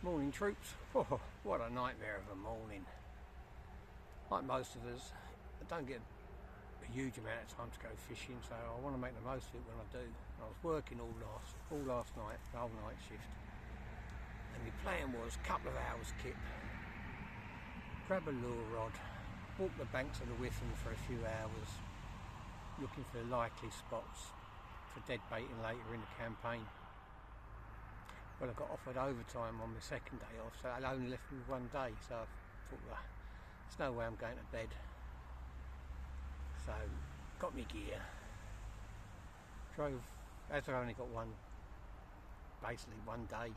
Morning troops. Oh, what a nightmare of a morning. Like most of us, I don't get a huge amount of time to go fishing, so I want to make the most of it when I do. And I was working all last night, the whole night shift. And my plan was a couple of hours kip, grab a lure rod, walk the banks of the Whiffen for a few hours, looking for likely spots for dead baiting later in the campaign. Well, I got offered overtime on my second day off, so I only left me one day, so I thought, well, there's no way I'm going to bed. So, got me gear, drove, as I only got basically one day,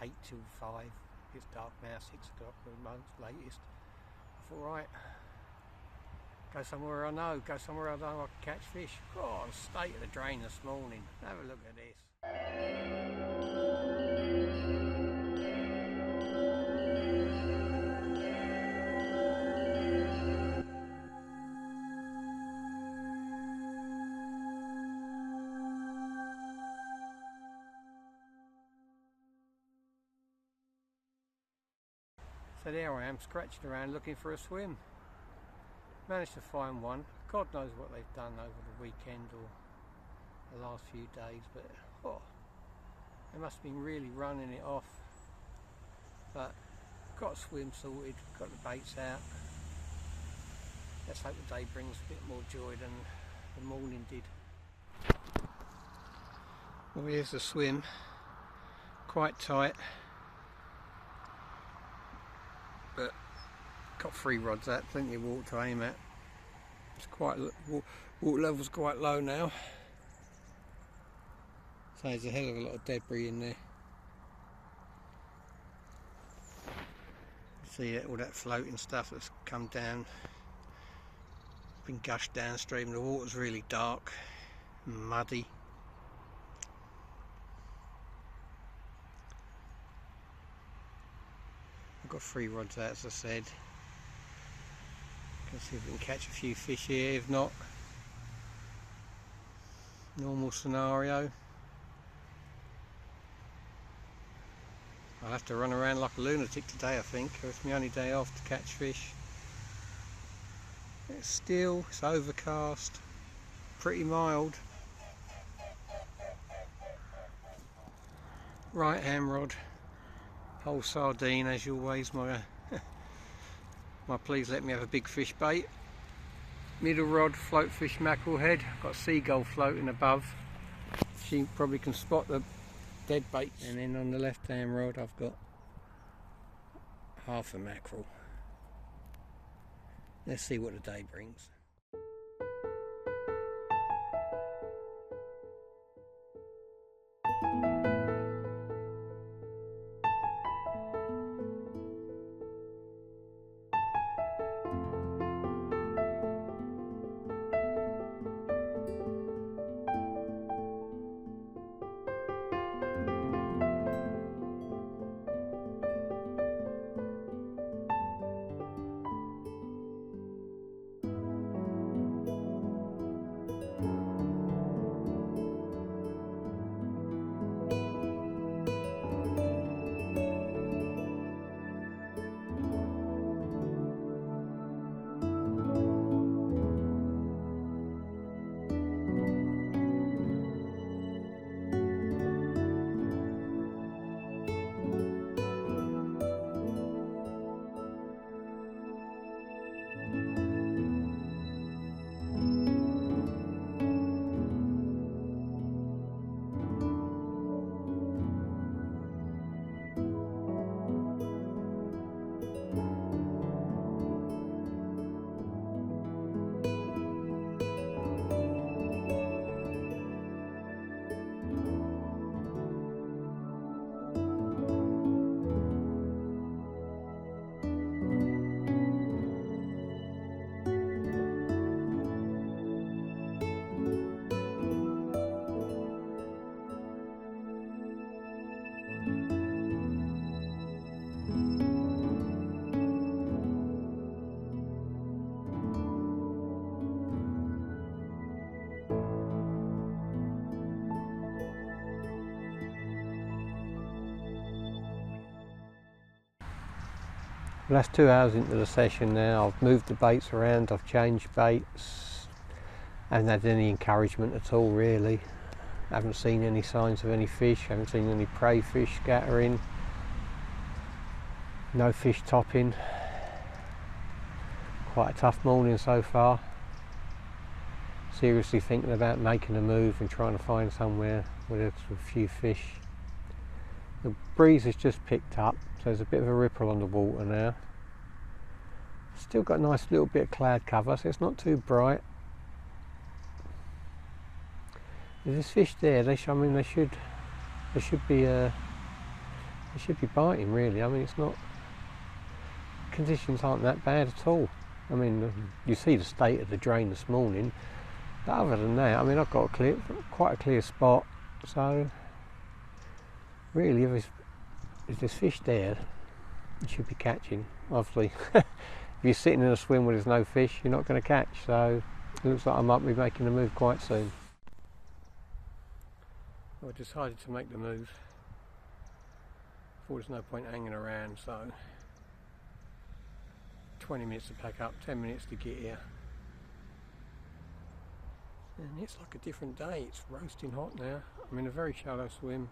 8 till 5, it's dark now, 6 o'clock at the most, latest. I thought, right, go somewhere I know, I can catch fish. Oh, state of the drain this morning, have a look at this. So there I am, scratching around looking for a swim. Managed to find one. God knows what they've done over the weekend or the last few days, but they must have been really running it off. But got a swim sorted, got the baits out. Let's hope the day brings a bit more joy than the morning did. Well, here's the swim, quite tight, but got 3 rods out, plenty of water to aim at. It's quite, water level's quite low now, so there's a hell of a lot of debris in there. See all that floating stuff that's come down, been gushed downstream. The water's really dark and muddy. I've got 3 rods out, as I said. Let's see if we can catch a few fish here. If not, normal scenario. I'll have to run around like a lunatic today, I think. It's my only day off to catch fish. It's still, it's overcast, pretty mild. Right hand rod, whole sardine as always. My please let me have a big fish bait. Middle rod, float fish mackerel head. Got a seagull floating above. She probably can spot the dead bait. And then on the left hand rod I've got half a mackerel. Let's see what the day brings. Well, that's 2 hours into the session now. I've moved the baits around, I've changed baits. Haven't had any encouragement at all really. Haven't seen any signs of any fish, haven't seen any prey fish scattering. No fish topping. Quite a tough morning so far. Seriously thinking about making a move and trying to find somewhere where there's a few fish. The breeze has just picked up, so there's a bit of a ripple on the water now. Still got a nice little bit of cloud cover, so it's not too bright. There's fish there. They should be biting really. I mean, it's not. Conditions aren't that bad at all. I mean, you see the state of the drain this morning. But other than that, I mean, I've got quite a clear spot. So really, if there's fish there, you should be catching. Obviously, if you're sitting in a swim where there's no fish, you're not going to catch. So it looks like I might be making a move quite soon. I decided to make the move. Thought there's no point hanging around, so 20 minutes to pack up, 10 minutes to get here. And it's like a different day. It's roasting hot now. I'm in a very shallow swim.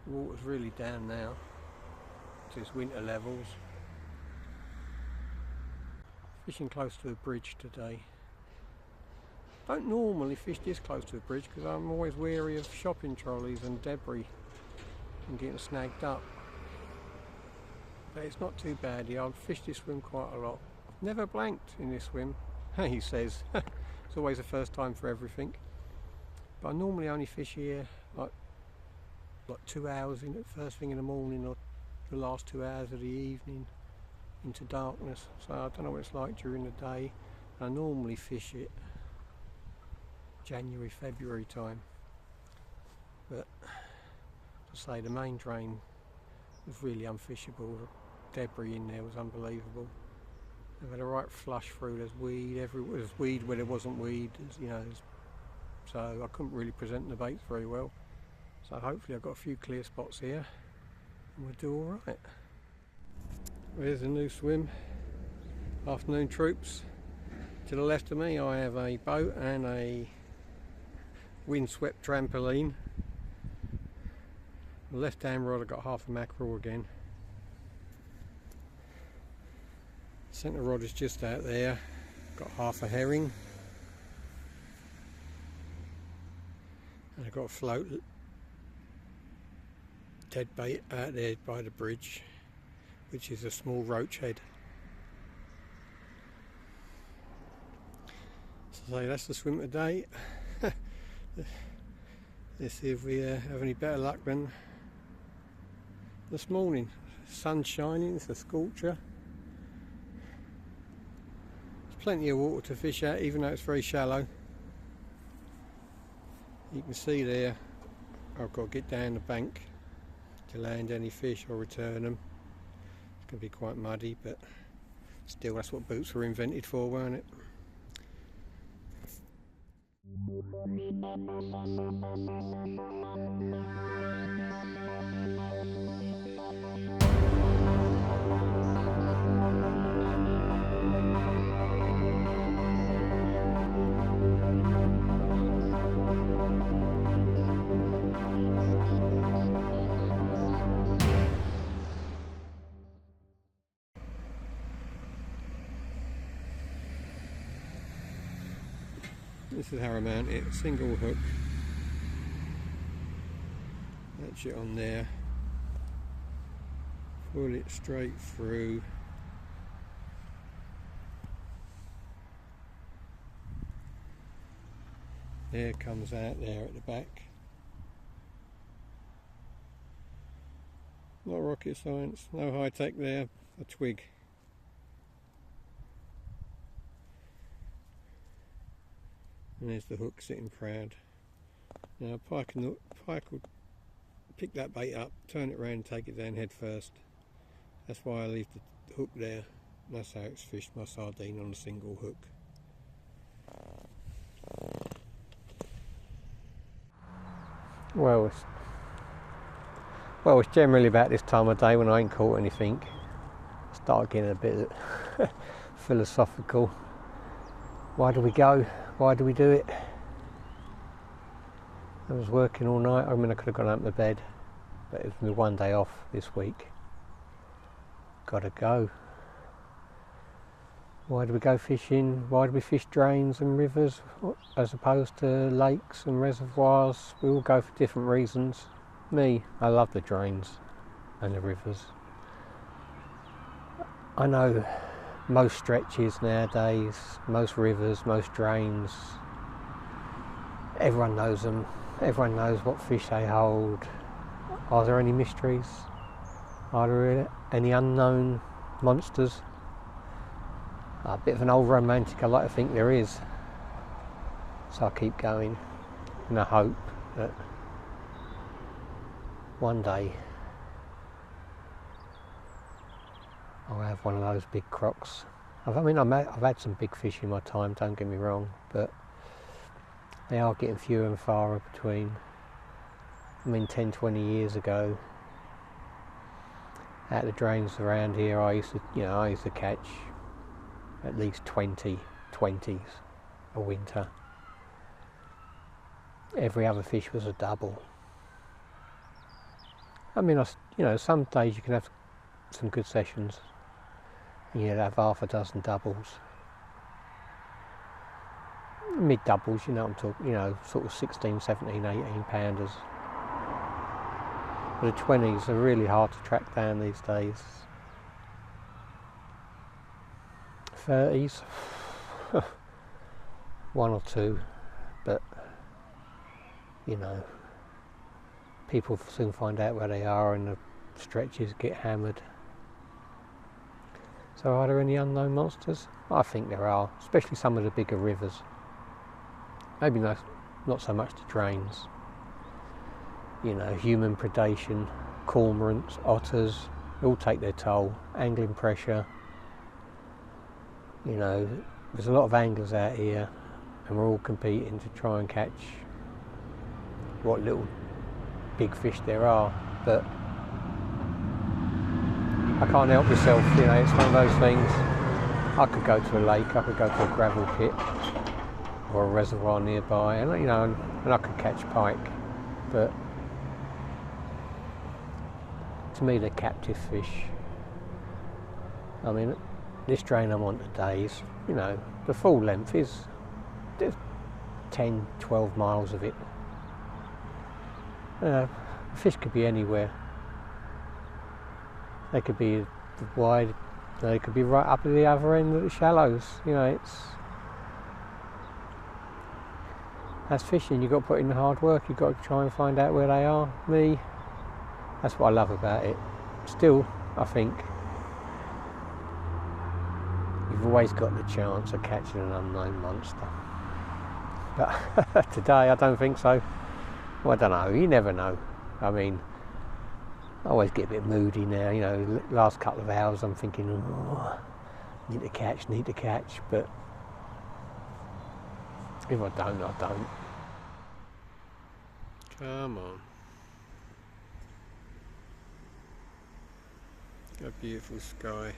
The water's really down now to its winter levels. Fishing close to a bridge today. Don't normally fish this close to a bridge because I'm always wary of shopping trolleys and debris and getting snagged up. But it's not too bad here. I've fished this swim quite a lot. I've never blanked in this swim, he says. It's always the first time for everything. But I normally only fish here like 2 hours in, first thing in the morning or the last 2 hours of the evening into darkness. So I don't know what it's like during the day. I normally fish it January, February time. But to say the main drain was really unfishable. The debris in there was unbelievable. They've had a right flush through. There's weed everywhere. There's weed where there wasn't weed. So I couldn't really present the baits very well. So hopefully I've got a few clear spots here and we'll do all right. There's a new swim. Afternoon troops. To the left of me I have a boat and a windswept trampoline. The left hand rod I've got half a mackerel again. Centre rod is just out there. Got half a herring. And I've got a float dead bait out there by the bridge, which is a small roach head. So that's the swim today. Let's see if we have any better luck than this morning. Sun's shining, it's a scorcher. There's plenty of water to fish at, even though it's very shallow. You can see there, I've got to get down the bank to land any fish or return them. It's going to be quite muddy, but still that's what boots were invented for, weren't it? This is how I mount it, single hook. That's it on there. Pull it straight through. There it comes out there at the back. Not rocket science, no high tech there, a twig. And there's the hook sitting proud. Now Pike will pick that bait up, turn it around and take it down head first. That's why I leave the hook there. That's how it's fished my sardine on a single hook. Well, it's generally about this time of day when I ain't caught anything. Start getting a bit philosophical. Why do we go? Why do we do it? I was working all night. I mean, I could have gone up to bed, but it was my one day off this week. Gotta go. Why do we go fishing? Why do we fish drains and rivers as opposed to lakes and reservoirs? We all go for different reasons. Me, I love the drains and the rivers. I know most stretches nowadays, most rivers, most drains, everyone knows them. Everyone knows what fish they hold. Are there any mysteries? Are there any unknown monsters? A bit of an old romantic, I like to think there is. So I keep going in the hope that one day I'll have one of those big crocs. I've had some big fish in my time, don't get me wrong, but they are getting fewer and far between. I mean, 10, 20 years ago, at the drains around here, I used to catch at least 20 20s a winter. Every other fish was a double. I mean, some days you can have some good sessions, and you'd have half a dozen doubles. Mid doubles, I'm talking, sort of 16, 17, 18 pounders. But the 20s are really hard to track down these days. 30s, one or two, but people soon find out where they are and the stretches get hammered. So are there any unknown monsters? I think there are, especially some of the bigger rivers. Maybe not so much the drains. Human predation, cormorants, otters, they all take their toll. Angling pressure. There's a lot of anglers out here, and we're all competing to try and catch what little big fish there are. But I can't help myself. It's one of those things. I could go to a lake, I could go to a gravel pit or a reservoir nearby, and I could catch pike, but to me they're captive fish. I mean, this drain I'm on today is, the full length is 10, 12 miles of it. Fish could be anywhere. They could be wide, they could be right up at the other end of the shallows. That's fishing. You've got to put in the hard work. You've got to try and find out where they are. That's what I love about it. Still, I think you've always got the chance of catching an unknown monster. But today, I don't think so. Well, I don't know. You never know. I mean, I always get a bit moody now. Last couple of hours, I'm thinking, need to catch. But if I don't, I don't. Come on. A beautiful sky.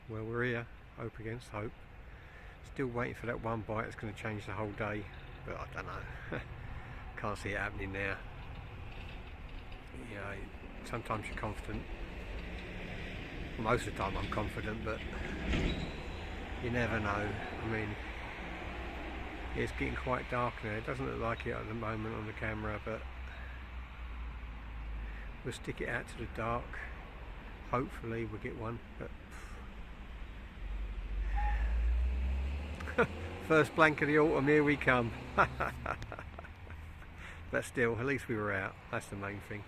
Well, we're here, hope against hope. Still waiting for that one bite that's going to change the whole day, but I don't know. Can't see it happening now. Sometimes you're confident. Most of the time I'm confident, but you never know. I mean, it's getting quite dark now. It doesn't look like it at the moment on the camera, but we'll stick it out to the dark. Hopefully we'll get one. But first blank of the autumn, here we come. But still, at least we were out. That's the main thing.